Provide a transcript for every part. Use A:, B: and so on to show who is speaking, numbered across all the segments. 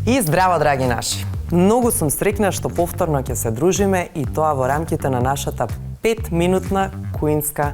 A: И здраво, драги наши! Многу сум среќна што повторно ќе се дружиме и тоа во рамките на нашата 5-минутна куинска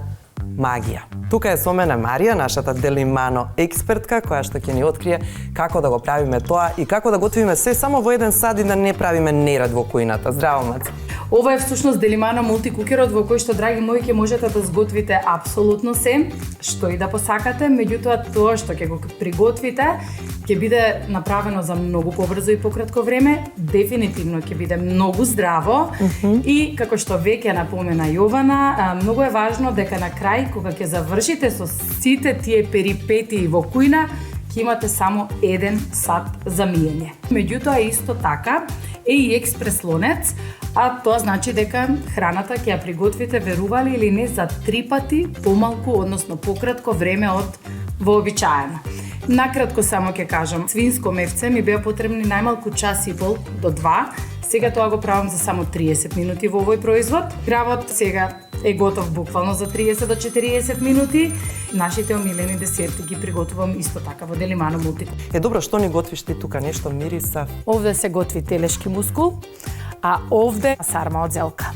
A: магија. Тука е со мене Марија, нашата Делимано експертка, која што ќе ни открие како да го правиме тоа и како да готвиме се само во 1 сат и да не правиме неред во куината. Здраво, Маце!
B: Ова е всушност Делимано мултикукерот во кој што, драги мои, ќе можете да сготвите апсолутно се, што и да посакате, меѓутоа тоа што ќе го приготвите ќе биде направено за многу побрзо и пократко време, дефинитивно ќе биде многу здраво и како што веќе напомена Јована, многу е важно дека на крај кога ќе завршите со сите тие перипетии во кујна, ќе имате само 1 сат за миење. Меѓутоа исто така е и експрес лонец, а тоа значи дека храната ќе ја приготвите, верували или не, за 3 пати помалку, односно пократко време од вообичаено. Накратко само ќе кажам, свинско мевце ми беа потребни најмалку час и пол до 2. Сега тоа го правам за само 30 минути во овој производ. Кравот сега е готов буквално за 30 до 40 минути. Нашите омилени десерти ги приготувам исто така во Делимано мултикукер.
A: Е, добро, што ни готвиш ти тука? Нешто мириса?
B: Овде се готви телешки мускул, а овде сарма од зелка.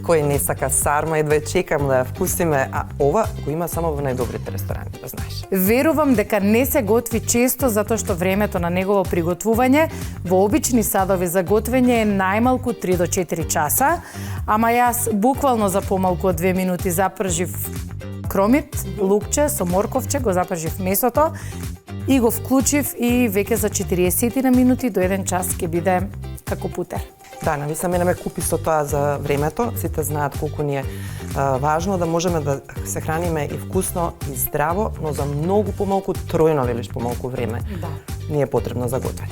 A: Кој не сака сарма, едва чекам да ја вкусиме, а ова го има само во најдобрите ресторани, да знаеш.
B: Верувам дека не се готви често затоа што времето на негово приготвување во обични садови за готвење е најмалку 3 до 4 часа, ама јас буквално за помалку од 2 минути запржив кромит, лукче со морковче, го запржив месото и го вклучив и веќе за 40 на минути до 1 час ќе биде како путер.
A: Да, навистина мене ме купи со тоа за времето. Сите знаат колку ни е важно да можеме да се храниме и вкусно и здраво, но за многу помалку, тројно велиш помалку време, ни е потребно за готвење.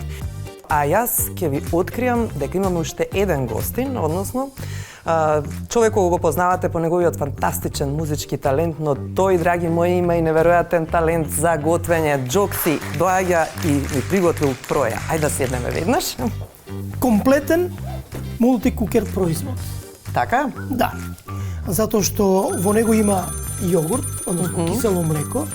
A: А јас ќе ви откриам дека имаме уште еден гостин, односно човек кој го познавате по неговиот фантастичен музички талент, но тој, драги мои, има и неверојатен талент за готвење. Джокси доаѓа и ни приготвил проја. Ајде да седнеме веднаш.
C: Комплетен мултикукер производ.
A: Така?
C: Да. Затоа што во него има јогурт, односно кисело млеко,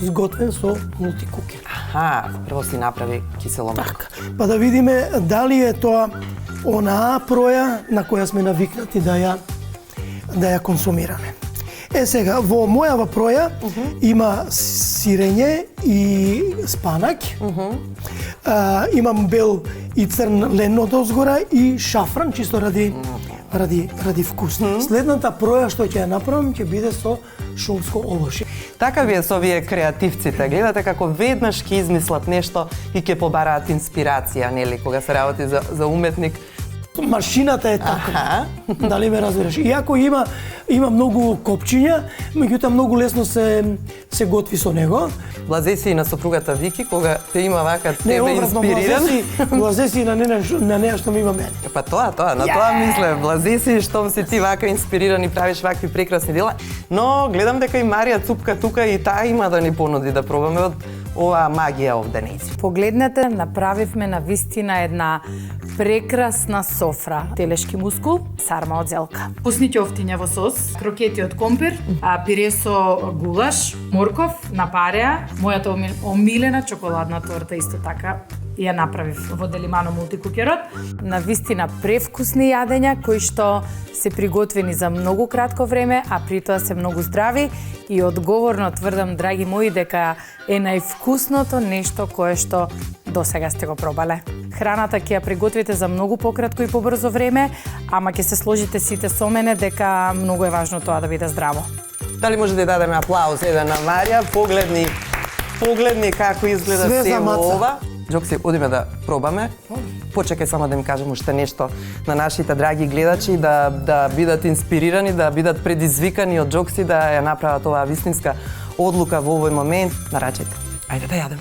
C: сготвен со мултикукер.
A: Аха, прво си направи кисело млеко.
C: Така. Па да видиме дали е тоа онаа проја на која сме навикнати да ја консумираме. Е сега, во мојава проја има сирење и спанак, имам бел и црн лен од озгора и шафран, чисто ради вкус. Следната проја што ќе ја направам ќе биде со шумско овошје.
A: Така ви е со овие креативците. Гледате како веднаш ќе измислат нешто и ќе побараат инспирација, нели, кога се работи за уметник.
C: Машината е така. Дали ме разбираш? Иако има многу копчиња, меѓутоа многу лесно се готви со него.
A: Блазе си и на сопругата Вики, кога те има вака тебе инспириран.
C: Блазе си на неа што ми има мене.
A: Па тоа, на тоа мислев. Блазе си штом си ти вака инспириран и правиш вакви прекрасни дела. Но гледам дека и Марија цупка тука и таа има да ни понуди да пробаме од оваа магија овде неси.
B: Погледнете, направивме на вистина една прекрасна софра. Телешки мускул, сарма од зелка. Пусни ќофтиња во сос, крокети од компир, пире со гулаш, морков, напареа, мојата омилена чоколадна торта исто така ја направив во Делимано мултикукерот. На вистина превкусни јадења кои што се приготвени за многу кратко време, а при тоа се многу здрави и одговорно тврдам, драги мои, дека е највкусното нешто кое што досега сте го пробале. Храната ќе ја приготвите за многу пократко и побрзо време, ама ќе се сложите сите со мене дека многу е важно тоа да биде здраво.
A: Дали може да дадеме аплауз еден на Марија? Погледни како изгледа се ова. Джокси, одиме да пробаме. Почекај само да им кажам уште нешто на нашите драги гледачи, да бидат инспирирани, да бидат предизвикани од Джокси да ја направат оваа вистинска одлука во овој момент. Нарачете. Ајде да јадеме.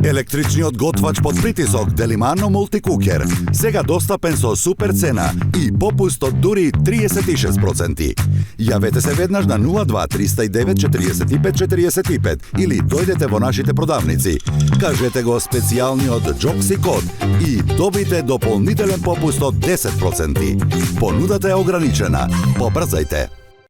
D: Електричниот готвач под притисок Делимано мултикукер сега достапен со супер цена и попуст од дури 36%. Јавете се веднаш на 02 309 45 45 или дојдете во нашите продавници. Кажете го специјалниот Джокси код и добите дополнителен попуст од 10%. Понудата е ограничена. Побрзајте!